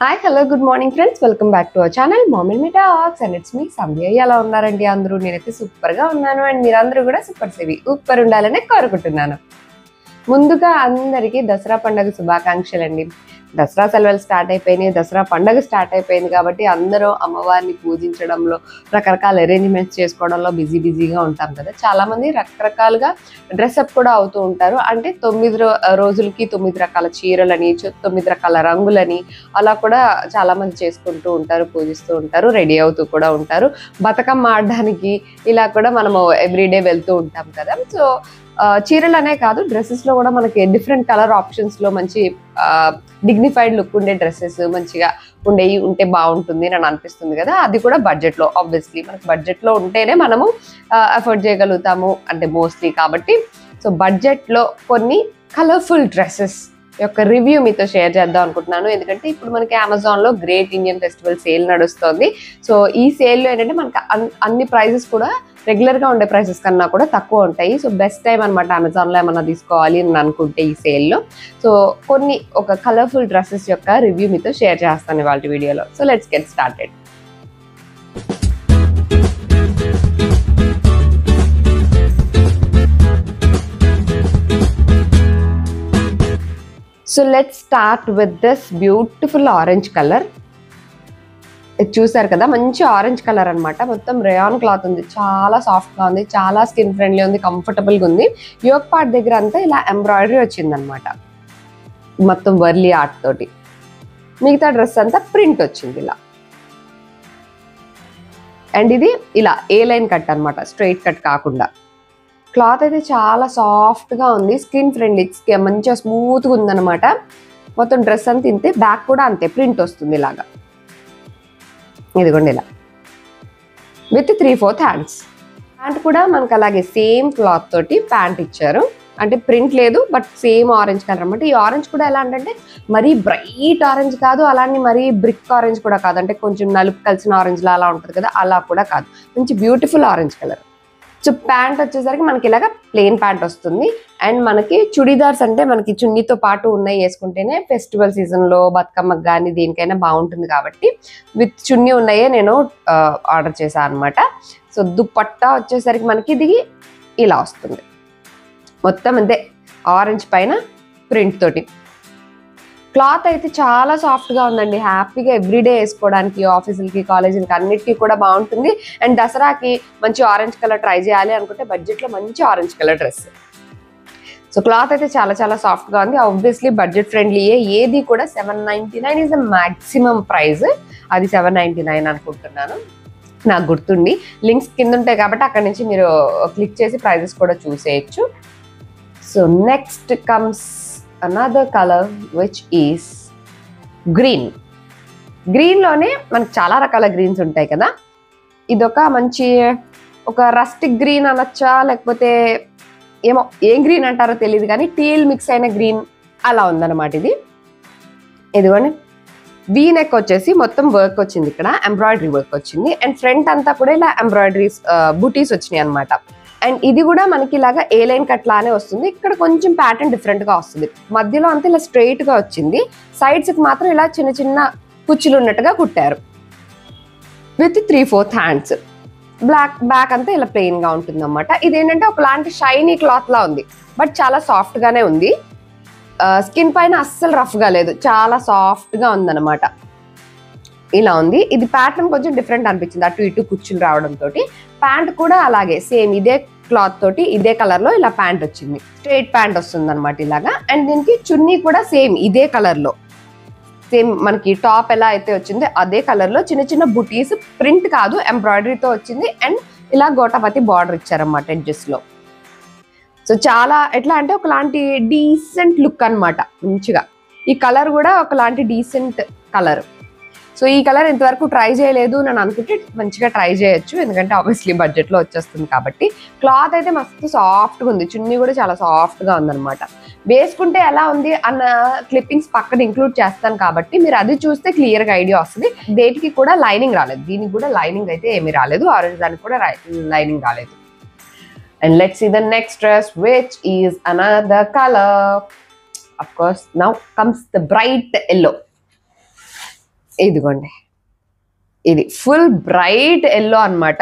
Hi hello good morning friends, welcome back to our channel mom and me talks and it's me Sandhya. ఎలా ఉన్నారండి అందరూ? నేనైతే సూపర్గా ఉన్నాను అండ్ మీరందరూ కూడా సూపర్ సేవి సూపర్ ఉండాలని కోరుకుంటున్నాను. ముందుగా అందరికీ దసరా పండుగ శుభాకాంక్షలు అండి. దసరా సెలవులు స్టార్ట్ అయిపోయినాయి, దసరా పండుగ స్టార్ట్ అయిపోయింది కాబట్టి అందరూ అమ్మవారిని పూజించడంలో రకరకాల అరేంజ్మెంట్స్ చేసుకోవడంలో బిజీగా ఉంటాం కదా. చాలామంది రకరకాలుగా డ్రెస్అప్ కూడా అవుతూ ఉంటారు. అంటే 9 రోజులకి 9 రకాల చీరలని, 9 రకాల రంగులని అలా కూడా చాలామంది చేసుకుంటూ ఉంటారు, పూజిస్తూ ఉంటారు, రెడీ అవుతూ కూడా ఉంటారు. బతుకమ్మ ఆడడానికి ఇలా కూడా మనము ఎవ్రీడే వెళ్తూ ఉంటాం కదా. సో చీరలనే కాదు, డ్రెస్సెస్లో కూడా మనకి డిఫరెంట్ కలర్ ఆప్షన్స్లో మంచి డిగ్నిఫైడ్ లుక్ ఉండే డ్రెస్సెస్ మంచిగా ఉంటే బాగుంటుంది అని అనిపిస్తుంది కదా. అది కూడా బడ్జెట్లో, ఆబ్వియస్లీ మనకు బడ్జెట్లో ఉంటేనే మనము అఫోర్డ్ చేయగలుగుతాము అంటే మోస్ట్లీ. కాబట్టి సో బడ్జెట్లో కొన్ని కలర్ఫుల్ డ్రెస్సెస్ యొక్క రివ్యూ మీతో షేర్ చేద్దాం అనుకుంటున్నాను. ఎందుకంటే ఇప్పుడు మనకి అమెజాన్లో గ్రేట్ ఇండియన్ ఫెస్టివల్ సేల్ నడుస్తుంది. సో ఈ సేల్లో ఏంటంటే మనకి అన్ని ప్రైజెస్ కూడా రెగ్యులర్గా ఉండే ప్రైసెస్ కన్నా కూడా తక్కువ ఉంటాయి. సో బెస్ట్ టైం అనమాట అమెజాన్లో ఏమన్నా తీసుకోవాలి అని అనుకుంటే ఈ సేల్లో. సో ఒక కలర్ఫుల్ డ్రెస్సెస్ యొక్క రివ్యూ మీతో షేర్ చేస్తాను ఇవాళ వీడియోలో. So let's get started. So let's start with this beautiful orange colour. ఇది చూసారు కదా, మంచి ఆరెంజ్ కలర్ అనమాట. మొత్తం రేయాన్ క్లాత్ ఉంది, చాలా సాఫ్ట్గా ఉంది, చాలా స్కిన్ ఫ్రెండ్లీ ఉంది, కంఫర్టబుల్గా ఉంది. యోక్ పార్ట్ దగ్గర అంతా ఇలా ఎంబ్రాయిడరీ వచ్చిందనమాట, మొత్తం వర్లీ ఆర్ట్ తోటి. మిగతా డ్రెస్ అంతా ప్రింట్ వచ్చింది ఇలా. అండ్ ఇది ఇలా ఏ లైన్ కట్ అనమాట, స్ట్రైట్ కట్ కాకుండా. క్లాత్ అయితే చాలా సాఫ్ట్గా ఉంది, స్కిన్ ఫ్రెండ్లీ, మంచిగా స్మూత్గా ఉందన్నమాట. మొత్తం డ్రెస్ అంతా ఇంతే, బ్యాక్ కూడా అంతే ప్రింట్ వస్తుంది ఇలాగా. ఇదిగోండి ఇలా విత్ 3/4 హ్యాండ్స్. ప్యాంట్ కూడా మనకు అలాగే సేమ్ క్లాత్ తోటి ప్యాంట్ ఇచ్చారు. అంటే ప్రింట్ లేదు, బట్ సేమ్ ఆరెంజ్ కలర్ అనమాట. ఈ ఆరెంజ్ కూడా ఎలా అంటే మరీ బ్రైట్ ఆరెంజ్ కాదు, అలానే మరీ బ్రిక్ ఆరెంజ్ కూడా కాదు. అంటే కొంచెం నలుపు కలిసిన ఆరెంజ్లా అలా ఉంటుంది కదా, అలా కూడా కాదు. మంచి beautiful orange colour. So pant వచ్చేసరికి మనకి ఇలాగ ప్లెయిన్ ప్యాంట్ వస్తుంది. అండ్ మనకి చుడీదార్స్ అంటే మనకి చున్నీతో పాటు ఉన్నాయి వేసుకుంటేనే ఫెస్టివల్ సీజన్లో బతుకమ్మకి కానీ దేనికైనా బాగుంటుంది కాబట్టి విత్ చున్నీ ఉన్నాయే నేను ఆర్డర్ చేశాను అనమాట. సో దుపట్టా వచ్చేసరికి మనకి ఇది ఇలా వస్తుంది, మొత్తం అంతే ఆరెంజ్ పైన ప్రింట్ తోటి. క్లాత్ అయితే చాలా సాఫ్ట్గా ఉందండి, హ్యాపీగా ఎవ్రీడే వేసుకోవడానికి, ఆఫీసులకి, కాలేజీలకి అన్నిటికీ కూడా బాగుంటుంది. అండ్ దసరాకి మంచి ఆరెంజ్ కలర్ ట్రై చేయాలి అనుకుంటే బడ్జెట్లో మంచి orange colour dress. So cloth అయితే చాలా చాలా సాఫ్ట్గా ఉంది. ఆబ్వియస్లీ బడ్జెట్ ఫ్రెండ్లీయే. ఏది కూడా 799 ఈజ్ ద మ్యాక్సిమం ప్రైస్. అది 799 అనుకుంటున్నాను, నాకు గుర్తుండి. లింక్స్ కింద ఉంటాయి కాబట్టి అక్కడి నుంచి మీరు క్లిక్ చేసి ప్రైజెస్ కూడా చూసేయచ్చు. So next comes another color which is green. గ్రీన్లోనే మనకు చాలా రకాల గ్రీన్స్ ఉంటాయి కదా. ఇదొక మంచి ఒక రస్టిక్ గ్రీన్ అనొచ్చా, లేకపోతే ఏమో ఏం గ్రీన్ అంటారో తెలియదు కానీ టీల్ మిక్స్ అయిన గ్రీన్ అలా ఉందన్నమాట. ఇదిగోండి వీ నెక్ వచ్చేసి మొత్తం వర్క్ వచ్చింది, ఇక్కడ ఎంబ్రాయిడరీ వర్క్ వచ్చింది. అండ్ ఫ్రంట్ అంతా కూడా ఇలా ఎంబ్రాయిడరీస్ బూటీస్ వచ్చినాయి అనమాట. అండ్ ఇది కూడా మనకి ఇలాగా ఏ లైన్ కట్ లానే వస్తుంది. ఇక్కడ కొంచెం ప్యాటర్న్ డిఫరెంట్గా వస్తుంది. మధ్యలో అంతా ఇలా స్ట్రైట్గా వచ్చింది, సైడ్స్కి మాత్రం ఇలా చిన్న చిన్న కుచ్చులు ఉన్నట్టుగా కుట్టారు విత్ 3/4 హ్యాండ్స్. బ్యాక్ అంతా ఇలా ప్లెయిన్గా ఉంటుంది అన్నమాట. ఇదేంటంటే ఒకలాంటి షైనీ క్లాత్ లా ఉంది, బట్ చాలా సాఫ్ట్గానే ఉంది. స్కిన్ పైన అస్సలు రఫ్గా లేదు, చాలా సాఫ్ట్గా ఉందన్నమాట. ఇలా ఉంది. ఇది ప్యాటర్న్ కొంచెం డిఫరెంట్ అనిపించింది, అటు ఇటు కుచ్చులు రావడంతో. ప్యాంట్ కూడా అలాగే సేమ్ ఇదే క్లాత్ తోటి ఇదే కలర్లో ఇలా ప్యాంట్ వచ్చింది, స్ట్రైట్ ప్యాంట్ వస్తుంది అనమాట ఇలాగా. అండ్ దీనికి చున్నీ కూడా సేమ్ ఇదే కలర్లో, సేమ్ మనకి టాప్ ఎలా అయితే వచ్చిందో అదే కలర్లో చిన్న చిన్న బుటీస్, ప్రింట్ కాదు ఎంబ్రాయిడరీతో వచ్చింది. అండ్ ఇలా గోటాపతి బార్డర్ ఇచ్చారన్నమాట ఎడ్జెస్లో. సో చాలా ఎట్లా అంటే ఒకలాంటి డీసెంట్ లుక్ అనమాట మంచిగా. ఈ కలర్ కూడా ఒకలాంటి డీసెంట్ కలర్. సో ఈ కలర్ ఇంతవరకు ట్రై చేయలేదు నేను అనుకుంటే మంచిగా ట్రై చేయొచ్చు, ఎందుకంటే ఆబ్వియస్లీ బడ్జెట్లో వచ్చేస్తుంది కాబట్టి. క్లాత్ అయితే మస్తు సాఫ్ట్గా ఉంది, చున్నీ కూడా చాలా సాఫ్ట్గా ఉందన్నమాట. వేసుకుంటే ఎలా ఉంది అన్న క్లిప్పింగ్స్ పక్కన ఇంక్లూడ్ చేస్తాను కాబట్టి మీరు అది చూస్తే క్లియర్గా ఐడియా వస్తుంది. దేనికి కూడా లైనింగ్ రాలేదు, దీనికి కూడా లైనింగ్ అయితే ఏమీ రాలేదు, ఆరెంజ్ దానికి కూడా లైనింగ్ రాలేదు. And let's see the next dress which is another colour. Of course, now comes the bright yellow. ఇదిగోండి, ఇది ఫుల్ బ్రైట్ ఎల్లో అన్నమాట.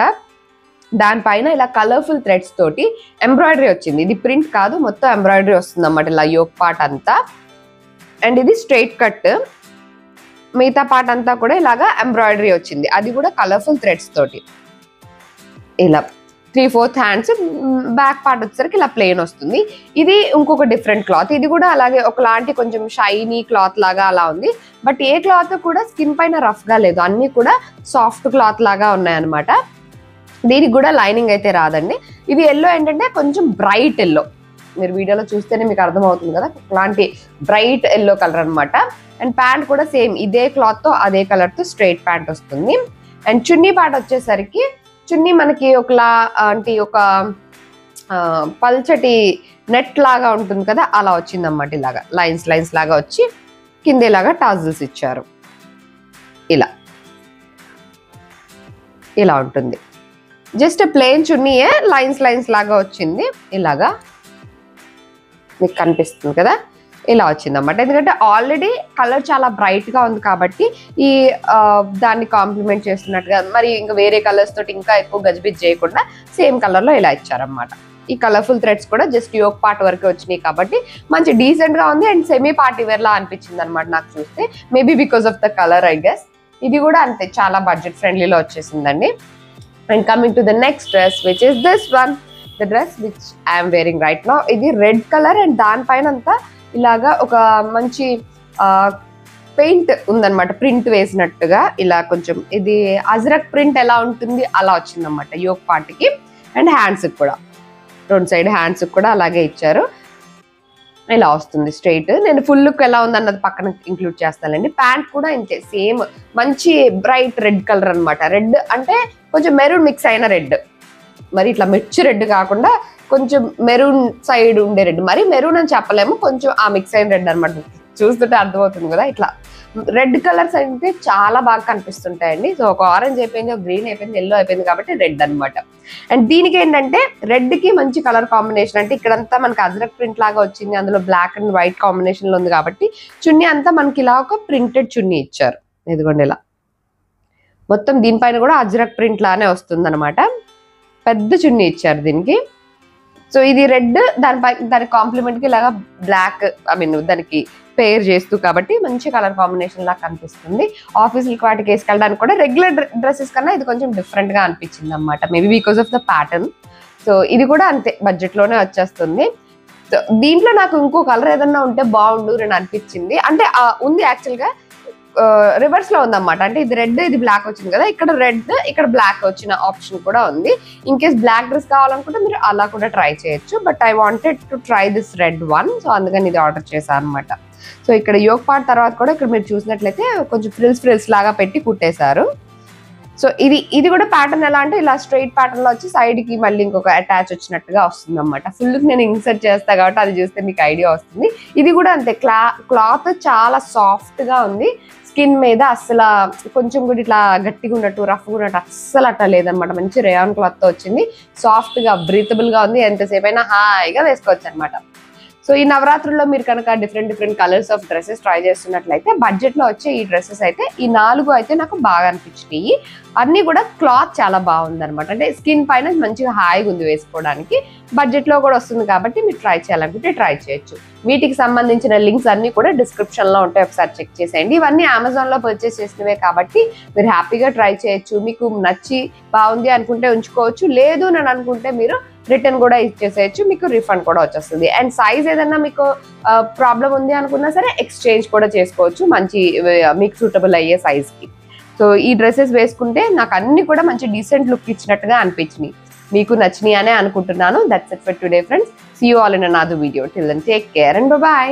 దానిపైన ఇలా కలర్ఫుల్ థ్రెడ్స్ తోటి ఎంబ్రాయిడరీ వచ్చింది. ఇది ప్రింట్ కాదు, మొత్తం ఎంబ్రాయిడరీ వస్తుంది అన్నమాట ఇలా యోక్ పార్ట్ అంతా. అండ్ ఇది స్ట్రైట్ కట్, మిగతా పార్ట్ అంతా కూడా ఇలాగా ఎంబ్రాయిడరీ వచ్చింది, అది కూడా కలర్ఫుల్ థ్రెడ్స్ తోటి. ఇలా 3/4 హ్యాండ్స్, బ్యాక్ పార్ట్ వచ్చేసరికి ఇలా ప్లెయిన్ వస్తుంది. ఇది ఇంకొక డిఫరెంట్ క్లాత్, ఇది కూడా అలాగే ఒకలాంటి కొంచెం షైనీ క్లాత్ లాగా అలా ఉంది. బట్ ఏ క్లాత్ కూడా స్కిన్ పైన రఫ్ గా లేదు, అన్ని కూడా సాఫ్ట్ క్లాత్ లాగా ఉన్నాయన్నమాట. దీనికి కూడా లైనింగ్ అయితే రాదండి. ఇది ఎల్లో ఏంటంటే కొంచెం బ్రైట్ ఎల్లో, మీరు వీడియోలో చూస్తేనే మీకు అర్థమవుతుంది కదా, ఒకలాంటి బ్రైట్ ఎల్లో కలర్ అనమాట. అండ్ ప్యాంట్ కూడా సేమ్ ఇదే క్లాత్ తో అదే కలర్ తో స్ట్రైట్ ప్యాంట్ వస్తుంది. అండ్ చున్నీ పార్ట్ వచ్చేసరికి చున్నీ మనకి ఒకలా అంటే ఒక పల్చటి నెట్ లాగా ఉంటుంది కదా, అలా వచ్చింది అన్నమాట. ఇలాగా లైన్స్ లాగా వచ్చి కింద ఇలాగా టాజిల్స్ ఇచ్చారు. ఇలా ఉంటుంది. జస్ట్ ప్లెయిన్ చున్నీయే లైన్స్ లాగా వచ్చింది, ఇలాగా మీకు కనిపిస్తుంది కదా, ఇలా వచ్చింది అన్నమాట. ఎందుకంటే ఆల్రెడీ కలర్ చాలా బ్రైట్ గా ఉంది కాబట్టి ఈ దాన్ని కాంప్లిమెంట్ చేస్తున్నట్టుగా మరి ఇంకా వేరే కలర్స్ తోటి ఇంకా ఎక్కువ గజిబిజ్ చేయకుండా సేమ్ కలర్ లో ఇలా ఇచ్చారన్నమాట. ఈ కలర్ఫుల్ థ్రెడ్స్ కూడా జస్ట్ యోక్ పార్ట్ వరకు వచ్చినాయి కాబట్టి మంచి డీసెంట్ గా ఉంది. అండ్ సెమీ పార్టీ వేర్ లా అనిపించింది అనమాట నాకు చూస్తే, maybe because of the colour I guess. ఇది కూడా అంతే, చాలా బడ్జెట్ ఫ్రెండ్లీలో వచ్చేసిందండి. And coming to the next dress which is this one, the dress which I'm wearing right now. ఇది రెడ్ కలర్ అండ్ దానిపైన అంతా ఇలాగా ఒక మంచి పెయింట్ ఉందన్నమాట, ప్రింట్ వేసినట్టుగా. ఇలా కొంచెం ఇది అజ్రక్ ప్రింట్ ఎలా ఉంటుంది అలా వచ్చిందన్నమాట యోక్ పార్ట్కి. అండ్ హ్యాండ్స్కి కూడా, రెండు సైడ్ హ్యాండ్స్కి కూడా అలాగే ఇచ్చారు. ఇలా వస్తుంది స్ట్రైట్. నేను ఫుల్ లుక్ ఎలా ఉంది అన్నది పక్కన ఇంక్లూడ్ చేస్తానండి. ప్యాంట్ కూడా ఇంతే, సేమ్ మంచి బ్రైట్ రెడ్ కలర్ అనమాట. రెడ్ అంటే కొంచెం మెరూన్ మిక్స్ అయిన రెడ్, మరి ఇట్లా మిర్చి రెడ్ కాకుండా కొంచెం మెరూన్ సైడ్ ఉండే రెడ్. మరి మెరూన్ అని చెప్పలేము, కొంచెం ఆ మిక్స్ అయిన రెడ్ అనమాట. చూస్తుంటే అర్థమవుతుంది కదా, ఇట్లా రెడ్ కలర్స్ అయితే చాలా బాగా కనిపిస్తుంటాయండి. సో ఒక ఆరెంజ్ అయిపోయింది, ఒక గ్రీన్ అయిపోయింది, ఎల్లో అయిపోయింది కాబట్టి రెడ్ అనమాట. అండ్ దీనికి ఏంటంటే రెడ్ కి మంచి కలర్ కాంబినేషన్, అంటే ఇక్కడంతా మనకి అజ్రక్ ప్రింట్ లాగా వచ్చింది, అందులో బ్లాక్ అండ్ వైట్ కాంబినేషన్ లో ఉంది కాబట్టి చున్నీ అంతా మనకి ఇలా ఒక ప్రింటెడ్ చున్నీ ఇచ్చారు. ఇదిగోండి ఇలా మొత్తం దీనిపైన కూడా అజ్రక్ ప్రింట్ లానే వస్తుంది అనమాట. పెద్ద చున్నీ ఇచ్చారు దీనికి. సో ఇది రెడ్, దానికి కాంప్లిమెంట్ కి ఇలాగా బ్లాక్, ఐ మీన్ దానికి పేర్ చేస్తూ కాబట్టి మంచి కలర్ కాంబినేషన్ లాగా కనిపిస్తుంది. ఆఫీసులకి వాటికి వేసుకెళ్ళడానికి కూడా రెగ్యులర్ డ్రెస్సెస్ కన్నా ఇది కొంచెం డిఫరెంట్ గా అనిపించింది అనమాట, maybe because of the pattern. So ఇది కూడా అంతే బడ్జెట్ లోనే వచ్చేస్తుంది. సో దీంట్లో నాకు ఇంకో కలర్ ఏదన్నా ఉంటే బాగుండు అని అనిపించింది. అంటే ఉంది యాక్చువల్ గా, రివర్స్ లో ఉందన్నమాట. అంటే ఇది రెడ్, ఇది బ్లాక్ వచ్చింది కదా, ఇక్కడ రెడ్ ఇక్కడ బ్లాక్ వచ్చిన ఆప్షన్ కూడా ఉంది. ఇన్ కేస్ బ్లాక్ డ్రెస్ కావాలనుకుంటే మీరు అలా కూడా ట్రై చేయొచ్చు. But I wanted to try this red one, so అందుకని ఇది ఆర్డర్ చేశాను అనమాట. సో ఇక్కడ యోక్ పార్ట్ తర్వాత కూడా ఇక్కడ మీరు చూసినట్లయితే కొంచెం ఫ్రిల్స్ లాగా పెట్టి కుట్టేశారు. సో ఇది కూడా ప్యాటర్న్ ఎలా అంటే ఇలా స్ట్రైట్ ప్యాటర్న్ లో వచ్చి సైడ్ కి మళ్ళీ ఇంకొక అటాచ్ వచ్చినట్టుగా వస్తుంది అనమాట. ఫుల్ నేను ఇన్సర్ట్ చేస్తా కాబట్టి అది చూస్తే మీకు ఐడియా వస్తుంది. ఇది కూడా అంతే, క్లాత్ చాలా సాఫ్ట్ గా ఉంది, స్కిన్ మీద అస్సలు కొంచెం కూడా ఇట్లా గట్టిగా ఉన్నట్టు రఫ్గా ఉన్నట్టు అస్సలు అట్లా లేదనమాట. మంచి రేయాన్ క్లాత్ తో వచ్చింది, సాఫ్ట్ గా బ్రీతబుల్ గా ఉంది, ఎంతసేపు అయినా హాయిగా వేసుకోవచ్చు అనమాట. సో ఈ నవరాత్రుల్లో మీరు కనుక different colours of dresses try చేస్తున్నట్లయితే బడ్జెట్ లో వచ్చే ఈ డ్రెస్సెస్ అయితే ఈ 4 అయితే నాకు బాగా అనిపించినాయి. అన్ని కూడా క్లాత్ చాలా బాగుంది అనమాట, అంటే స్కిన్ పైన మంచిగా హాయిగా ఉంది వేసుకోవడానికి. బడ్జెట్ లో కూడా వస్తుంది కాబట్టి మీరు ట్రై చేయాలనుకుంటే ట్రై చేయొచ్చు. వీటికి సంబంధించిన లింక్స్ అన్ని కూడా డిస్క్రిప్షన్ లో ఉంటాయి, ఒకసారి చెక్ చేసేయండి. ఇవన్నీ అమెజాన్ లో పర్చేస్ చేసినవే కాబట్టి మీరు హ్యాపీగా ట్రై చేయొచ్చు. మీకు నచ్చి బాగుంది అనుకుంటే ఉంచుకోవచ్చు, లేదు అని అనుకుంటే మీరు రిటర్న్ కూడా ఇచ్చేసేయచ్చు, మీకు రిఫండ్ కూడా వచ్చేస్తుంది. అండ్ సైజ్ ఏదన్నా మీకు ప్రాబ్లం ఉంది అనుకున్నా సరే ఎక్స్చేంజ్ కూడా చేసుకోవచ్చు మంచి మీకు సూటబుల్ అయ్యే సైజ్ కి. సో ఈ డ్రెస్సెస్ వేసుకుంటే నాకు అన్ని కూడా మంచి డీసెంట్ లుక్ ఇచ్చినట్టుగా అనిపించినాయి. మీకు నచ్చినాయి అనే అనుకుంటున్నాను. That's it for today friends. See you all in another video. Till then take care and by.